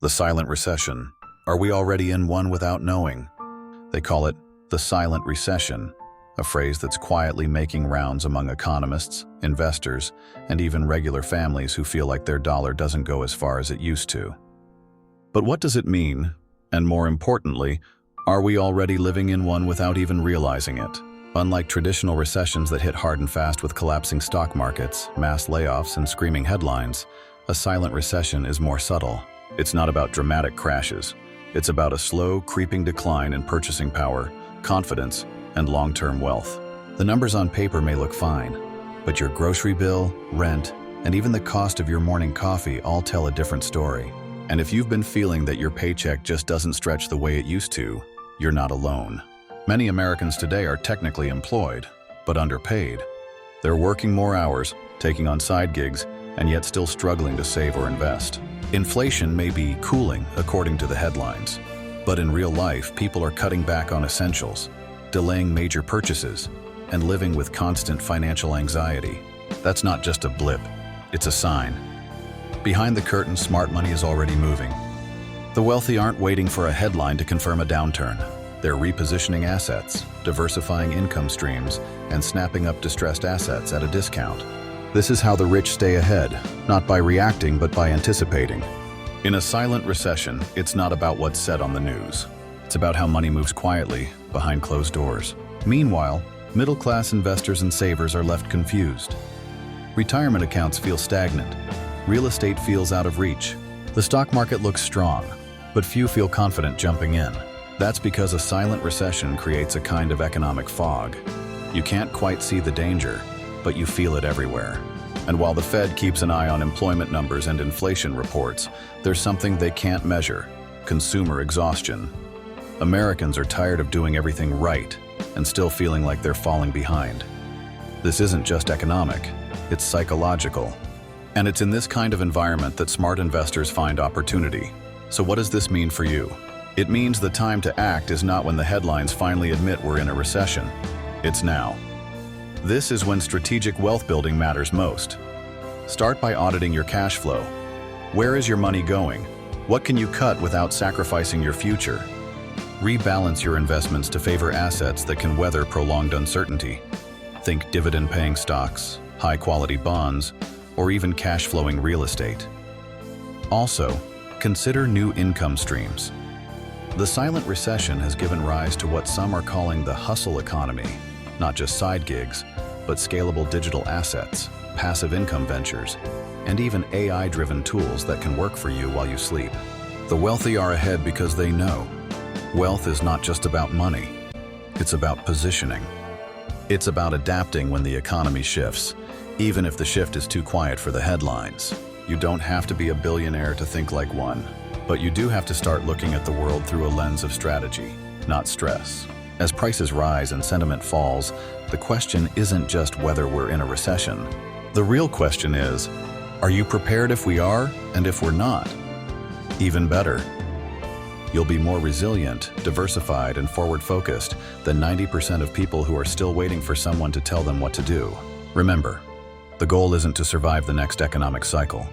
The silent recession. Are we already in one without knowing? They call it the silent recession, a phrase that's quietly making rounds among economists, investors, and even regular families who feel like their dollar doesn't go as far as it used to. But what does it mean? And more importantly, are we already living in one without even realizing it? Unlike traditional recessions that hit hard and fast with collapsing stock markets, mass layoffs, and screaming headlines, a silent recession is more subtle. It's not about dramatic crashes. It's about a slow, creeping decline in purchasing power, confidence, and long-term wealth. The numbers on paper may look fine, but your grocery bill, rent, and even the cost of your morning coffee all tell a different story. And if you've been feeling that your paycheck just doesn't stretch the way it used to, you're not alone. Many Americans today are technically employed, but underpaid. They're working more hours, taking on side gigs, and yet still struggling to save or invest. Inflation may be cooling, according to the headlines, but in real life, people are cutting back on essentials, delaying major purchases, and living with constant financial anxiety. That's not just a blip, it's a sign. Behind the curtain, smart money is already moving. The wealthy aren't waiting for a headline to confirm a downturn. They're repositioning assets, diversifying income streams, and snapping up distressed assets at a discount. This is how the rich stay ahead, not by reacting but by anticipating. In a silent recession, it's not about what's said on the news. It's about how money moves quietly, behind closed doors. Meanwhile, middle-class investors and savers are left confused. Retirement accounts feel stagnant. Real estate feels out of reach. The stock market looks strong, but few feel confident jumping in. That's because a silent recession creates a kind of economic fog. You can't quite see the danger, but you feel it everywhere. And while the Fed keeps an eye on employment numbers and inflation reports, there's something they can't measure: consumer exhaustion. Americans are tired of doing everything right and still feeling like they're falling behind. This isn't just economic, it's psychological. And it's in this kind of environment that smart investors find opportunity. So what does this mean for you? It means the time to act is not when the headlines finally admit we're in a recession. It's now. This is when strategic wealth building matters most. Start by auditing your cash flow. Where is your money going? What can you cut without sacrificing your future? Rebalance your investments to favor assets that can weather prolonged uncertainty. Think dividend-paying stocks, high-quality bonds, or even cash-flowing real estate. Also, consider new income streams. The silent recession has given rise to what some are calling the hustle economy. Not just side gigs, but scalable digital assets, passive income ventures, and even AI-driven tools that can work for you while you sleep. The wealthy are ahead because they know wealth is not just about money. It's about positioning. It's about adapting when the economy shifts, even if the shift is too quiet for the headlines. You don't have to be a billionaire to think like one, but you do have to start looking at the world through a lens of strategy, not stress. As prices rise and sentiment falls, the question isn't just whether we're in a recession. The real question is, are you prepared if we are, and if we're not? Even better, you'll be more resilient, diversified, and forward-focused than 90% of people who are still waiting for someone to tell them what to do. Remember, the goal isn't to survive the next economic cycle.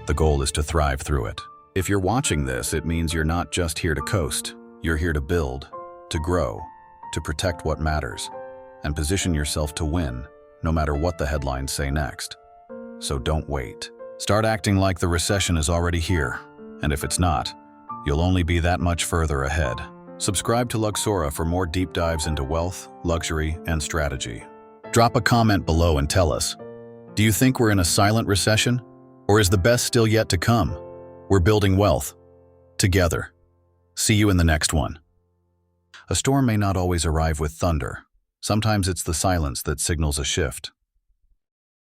The goal is to thrive through it. If you're watching this, it means you're not just here to coast. You're here to build, to grow, to protect what matters, and position yourself to win, no matter what the headlines say next. So don't wait. Start acting like the recession is already here, and if it's not, you'll only be that much further ahead. Subscribe to Luxora for more deep dives into wealth, luxury, and strategy. Drop a comment below and tell us, do you think we're in a silent recession? Or is the best still yet to come? We're building wealth together. See you in the next one. A storm may not always arrive with thunder. Sometimes it's the silence that signals a shift.